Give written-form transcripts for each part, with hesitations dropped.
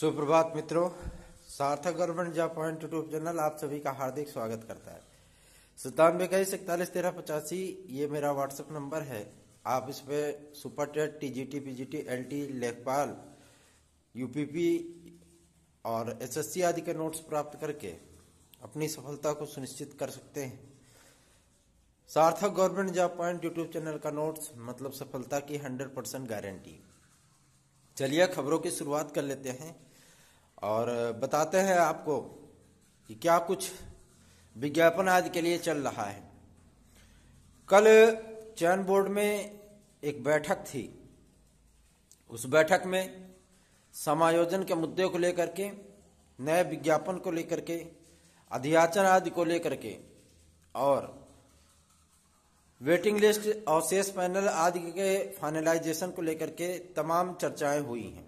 सुप्रभात मित्रों, सार्थक government job point YouTube channel आप सभी का हार्दिक स्वागत करता है। 9721411385 ये मेरा व्हाट्सएप नंबर है। आप इस पे super TET, TGT, PGT, LT, लेखपाल, यूपीपी और एसएससी आदि के नोट्स प्राप्त करके अपनी सफलता को सुनिश्चित कर सकते हैं। सार्थक government job point YouTube channel का नोट्स मतलब सफलता की 100% गारंटी। चलिए खबरों की शुरुआत कर लेते हैं और बताते हैं आपको कि क्या कुछ विज्ञापन आदि के लिए चल रहा है। कल चयन बोर्ड में एक बैठक थी। उस बैठक में समायोजन के मुद्दे को लेकर के, नए विज्ञापन को लेकर के, अध्याचन आदि को लेकर के और वेटिंग लिस्ट और शेष पैनल आदि के फाइनलाइजेशन को लेकर के तमाम चर्चाएं हुई हैं।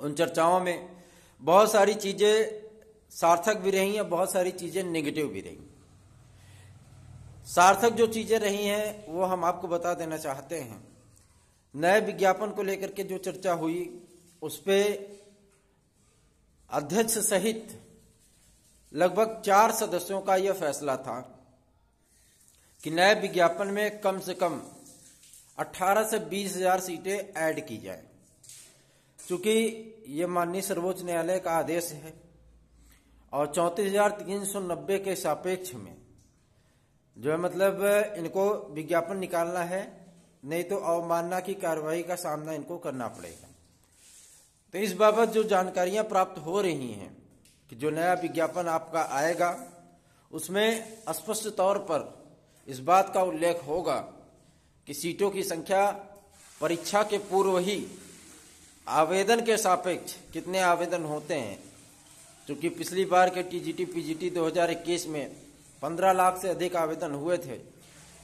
उन चर्चाओं में बहुत सारी चीजें सार्थक भी रही हैं, बहुत सारी चीजें नेगेटिव भी रही। सार्थक जो चीजें रही हैं वो हम आपको बता देना चाहते हैं। नए विज्ञापन को लेकर के जो चर्चा हुई उस पे अध्यक्ष सहित लगभग 4 सदस्यों का यह फैसला था कि नए विज्ञापन में कम से कम 18 से 20 हजार सीटें ऐड की जाए। चूंकि ये माननीय सर्वोच्च न्यायालय का आदेश है और 34,390 के सापेक्ष में जो है मतलब इनको विज्ञापन निकालना है, नहीं तो अवमानना की कार्रवाई का सामना इनको करना पड़ेगा। तो इस बाबत जो जानकारियां प्राप्त हो रही हैं कि जो नया विज्ञापन आपका आएगा उसमें स्पष्ट तौर पर इस बात का उल्लेख होगा कि सीटों की संख्या परीक्षा के पूर्व ही आवेदन के सापेक्ष कितने आवेदन होते हैं। क्योंकि पिछली बार के टीजीटी पीजीटी 2021 में 15 लाख से अधिक आवेदन हुए थे।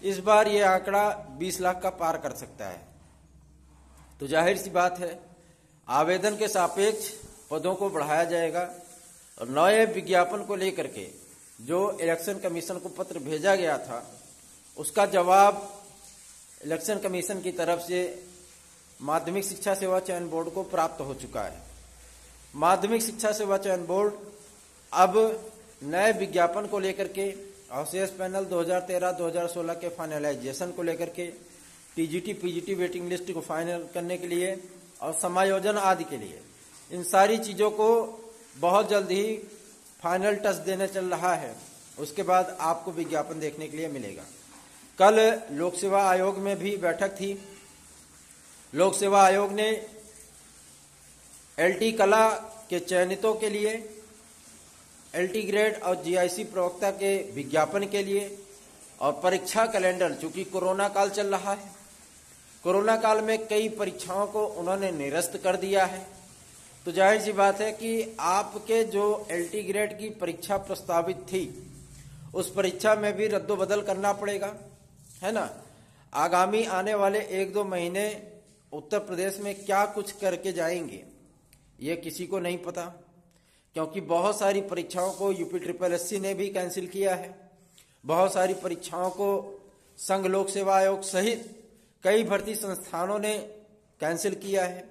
इस बार ये आंकड़ा 20 लाख का पार कर सकता है। तो जाहिर सी बात है आवेदन के सापेक्ष पदों को बढ़ाया जाएगा और नए विज्ञापन को लेकर के जो इलेक्शन कमीशन को पत्र भेजा गया था उसका जवाब इलेक्शन कमीशन की तरफ से माध्यमिक शिक्षा सेवा चयन बोर्ड को प्राप्त हो चुका है। माध्यमिक शिक्षा सेवा चयन बोर्ड अब नए विज्ञापन को लेकर के और शेष पैनल 2013-2016 के फाइनलाइजेशन को लेकर के, टीजीटी पीजीटी वेटिंग लिस्ट को फाइनल करने के लिए और समायोजन आदि के लिए, इन सारी चीजों को बहुत जल्द ही फाइनल टच देने चल रहा है। उसके बाद आपको विज्ञापन देखने के लिए मिलेगा। कल लोक सेवा आयोग में भी बैठक थी। लोक सेवा आयोग ने एलटी कला के चयनितों के लिए, एलटी ग्रेड और जीआईसी प्रवक्ता के विज्ञापन के लिए और परीक्षा कैलेंडर, चूंकि कोरोना काल चल रहा है, कोरोना काल में कई परीक्षाओं को उन्होंने निरस्त कर दिया है। तो जाहिर सी बात है कि आपके जो एलटी ग्रेड की परीक्षा प्रस्तावित थी उस परीक्षा में भी रद्दोबदल करना पड़ेगा, है ना। आगामी आने वाले 1-2 महीने उत्तर प्रदेश में क्या कुछ करके जाएंगे ये किसी को नहीं पता, क्योंकि बहुत सारी परीक्षाओं को यूपी ने भी कैंसिल किया है। बहुत सारी परीक्षाओं को संघ लोक सेवा आयोग सहित कई भर्ती संस्थानों ने कैंसिल किया है।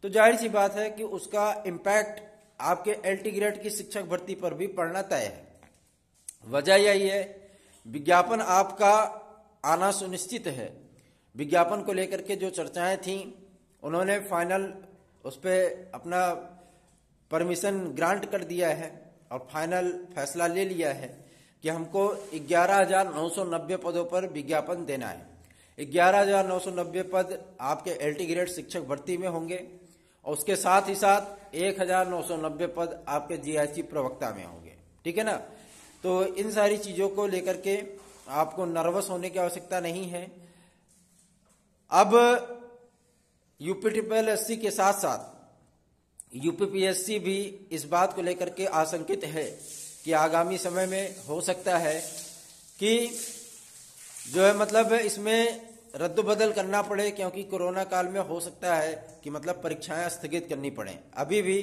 तो जाहिर सी बात है कि उसका इम्पैक्ट आपके एलटी ग्रेड की शिक्षक भर्ती पर भी पड़ना तय है। वजह यही है विज्ञापन आपका आना सुनिश्चित है। विज्ञापन को लेकर के जो चर्चाएं थीं उन्होंने फाइनल उस पर अपना परमिशन ग्रांट कर दिया है और फाइनल फैसला ले लिया है कि हमको 11,990 पदों पर विज्ञापन देना है। 11,990 पद आपके एलटी ग्रेड शिक्षक भर्ती में होंगे और उसके साथ ही साथ 1,990 पद आपके जीआईसी प्रवक्ता में होंगे। ठीक है ना। तो इन सारी चीजों को लेकर के आपको नर्वस होने की आवश्यकता नहीं है। अब यूपीएससी के साथ साथ यूपीपीएससी भी इस बात को लेकर के आशंकित है कि आगामी समय में हो सकता है कि जो है मतलब इसमें रद्दोबदल करना पड़े, क्योंकि कोरोना काल में हो सकता है कि मतलब परीक्षाएं स्थगित करनी पड़े। अभी भी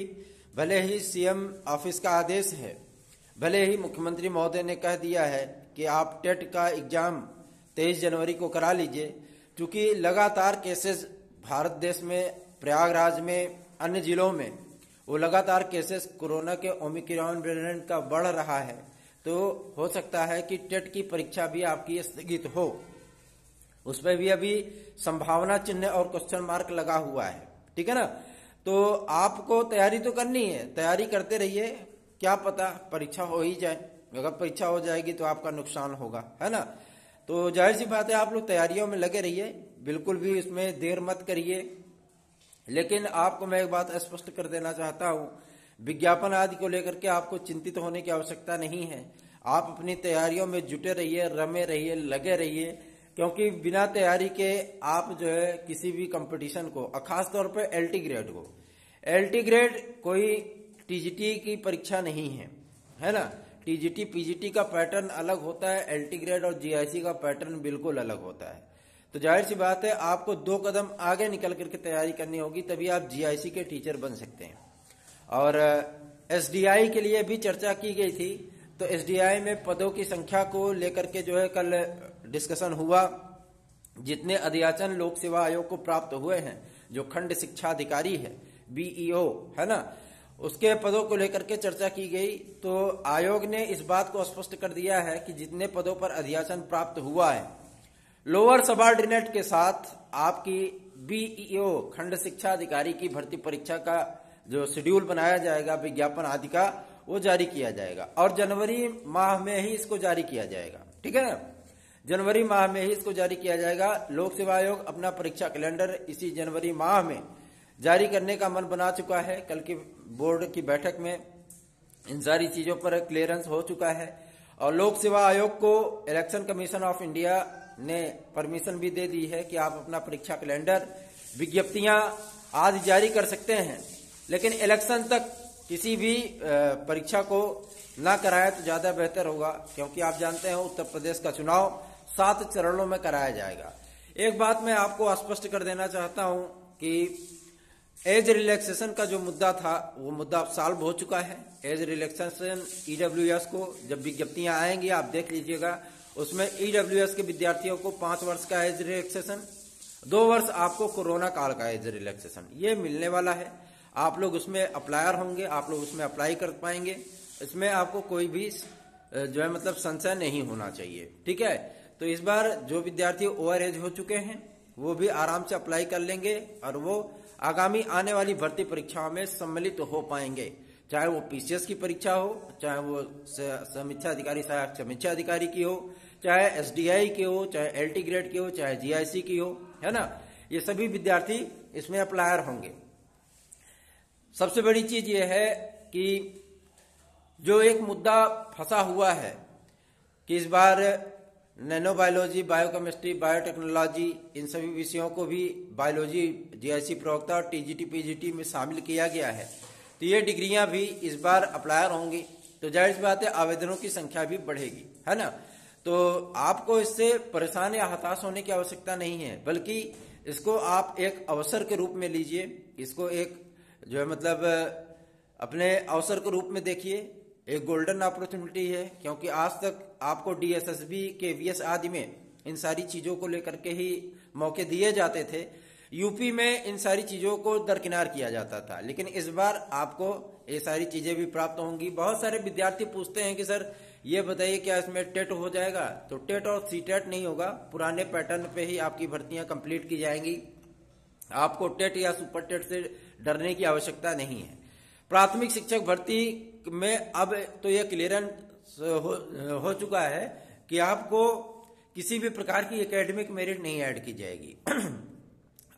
भले ही सीएम ऑफिस का आदेश है, भले ही मुख्यमंत्री महोदय ने कह दिया है कि आप टेट का एग्जाम 23 जनवरी को करा लीजिए, क्योंकि लगातार केसेस भारत देश में, प्रयागराज में, अन्य जिलों में वो लगातार केसेस कोरोना के ओमिक्रॉन वेरिएंट का बढ़ रहा है, तो हो सकता है कि टेट की परीक्षा भी आपकी स्थगित हो। उसमें भी अभी संभावना चिन्ह और क्वेश्चन मार्क लगा हुआ है, ठीक है ना। तो आपको तैयारी तो करनी है, तैयारी करते रहिए, क्या पता परीक्षा हो ही जाए। अगर परीक्षा हो जाएगी तो आपका नुकसान होगा, है ना। तो जाहिर सी बात है आप लोग तैयारियों में लगे रहिए, बिल्कुल भी इसमें देर मत करिए। लेकिन आपको मैं एक बात स्पष्ट कर देना चाहता हूं, विज्ञापन आदि को लेकर के आपको चिंतित होने की आवश्यकता नहीं है। आप अपनी तैयारियों में जुटे रहिए, रमे रहिए, लगे रहिए, क्योंकि बिना तैयारी के आप जो है किसी भी कंपटीशन को, खास तौर पे एलटी ग्रेड को, एलटी ग्रेड कोई टीजीटी की परीक्षा नहीं है, है ना। टीजीटी पीजीटी का पैटर्न अलग होता है, एलटी ग्रेड और जीआईसी का पैटर्न बिल्कुल अलग होता है। तो जाहिर सी बात है आपको 2 कदम आगे निकल करके तैयारी करनी होगी, तभी आप जीआईसी के टीचर बन सकते हैं। और एसडीआई के लिए भी चर्चा की गई थी, तो एसडीआई में पदों की संख्या को लेकर के जो है कल डिस्कशन हुआ। जितने अध्याचन लोक सेवा आयोग को प्राप्त हुए हैं, जो खंड शिक्षा अधिकारी है, बीईओ, है ना, उसके पदों को लेकर के चर्चा की गई। तो आयोग ने इस बात को स्पष्ट कर दिया है कि जितने पदों पर अध्याचन प्राप्त हुआ है, लोअर सबऑर्डिनेट के साथ आपकी बीईओ खंड शिक्षा अधिकारी की भर्ती परीक्षा का जो शेड्यूल बनाया जाएगा, विज्ञापन आदि का, वो जारी किया जाएगा। और जनवरी माह में ही इसको जारी किया जाएगा, ठीक है ना। जनवरी माह में ही इसको जारी किया जाएगा। लोक सेवा आयोग अपना परीक्षा कैलेंडर इसी जनवरी माह में जारी करने का मन बना चुका है। कल की बोर्ड की बैठक में इन सारी चीजों पर क्लियरेंस हो चुका है। और लोक सेवा आयोग को इलेक्शन कमीशन ऑफ इंडिया ने परमिशन भी दे दी है कि आप अपना परीक्षा कैलेंडर, विज्ञप्तियां आदि जारी कर सकते हैं, लेकिन इलेक्शन तक किसी भी परीक्षा को ना कराया तो ज्यादा बेहतर होगा, क्योंकि आप जानते हैं उत्तर प्रदेश का चुनाव 7 चरणों में कराया जाएगा। एक बात मैं आपको स्पष्ट कर देना चाहता हूं कि एज रिलैक्सेशन का जो मुद्दा था, वो मुद्दा अब सॉल्व हो चुका है। एज रिलैक्सेशन ईडब्ल्यूएस को जब विज्ञप्तियां आएंगी आप देख लीजिएगा, उसमें ईडब्ल्यूएस के विद्यार्थियों को 5 वर्ष का एज रिलैक्सेशन, 2 वर्ष आपको कोरोना काल का एज रिलैक्सेशन ये मिलने वाला है। आप लोग उसमें अप्लायर होंगे, आप लोग उसमें अप्लाई कर पाएंगे। इसमें आपको कोई भी जो है मतलब संशय नहीं होना चाहिए, ठीक है। तो इस बार जो विद्यार्थी ओवर एज हो चुके हैं वो भी आराम से अप्लाई कर लेंगे और वो आगामी आने वाली भर्ती परीक्षाओं में सम्मिलित हो पाएंगे, चाहे वो पीसीएस की परीक्षा हो, चाहे वो समीक्षा अधिकारी, सहायक समीक्षा अधिकारी की हो, चाहे एसडीआई की हो, चाहे एलटी ग्रेड की हो, चाहे जीआईसी की हो, है ना। ये सभी विद्यार्थी इसमें अप्लायर होंगे। सबसे बड़ी चीज ये है कि जो एक मुद्दा फंसा हुआ है कि इस बार नैनो बायोलॉजी, बायोकेमिस्ट्री, बायोटेक्नोलॉजी, इन सभी विषयों को भी बायोलॉजी जीआईसी प्रवक्ता और टीजीटी पीजीटी में शामिल किया गया है, तो ये डिग्रियां भी इस बार अप्लायर होंगी। तो जाहिर सी बात है आवेदनों की संख्या भी बढ़ेगी, है ना। तो आपको इससे परेशान या हताश होने की आवश्यकता नहीं है, बल्कि इसको आप एक अवसर के रूप में लीजिए, इसको एक जो है मतलब अपने अवसर के रूप में देखिए। एक गोल्डन अपॉर्चुनिटी है, क्योंकि आज तक आपको डीएसएसबी, केवीएस आदि में इन सारी चीजों को लेकर के ही मौके दिए जाते थे। यूपी में इन सारी चीजों को दरकिनार किया जाता था, लेकिन इस बार आपको ये सारी चीजें भी प्राप्त होंगी। बहुत सारे विद्यार्थी पूछते हैं कि सर ये बताइए क्या इसमें टेट हो जाएगा, तो टेट और सीटेट नहीं होगा, पुराने पैटर्न पे ही आपकी भर्तियां कंप्लीट की जाएंगी। आपको टेट या सुपर टेट से डरने की आवश्यकता नहीं है। प्राथमिक शिक्षक भर्ती में अब तो यह क्लियरेंस हो चुका है कि आपको किसी भी प्रकार की एकेडमिक मेरिट नहीं ऐड की जाएगी।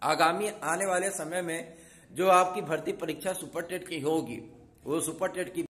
आगामी आने वाले समय में जो आपकी भर्ती परीक्षा सुपर टेट की होगी, वो सुपर टेट की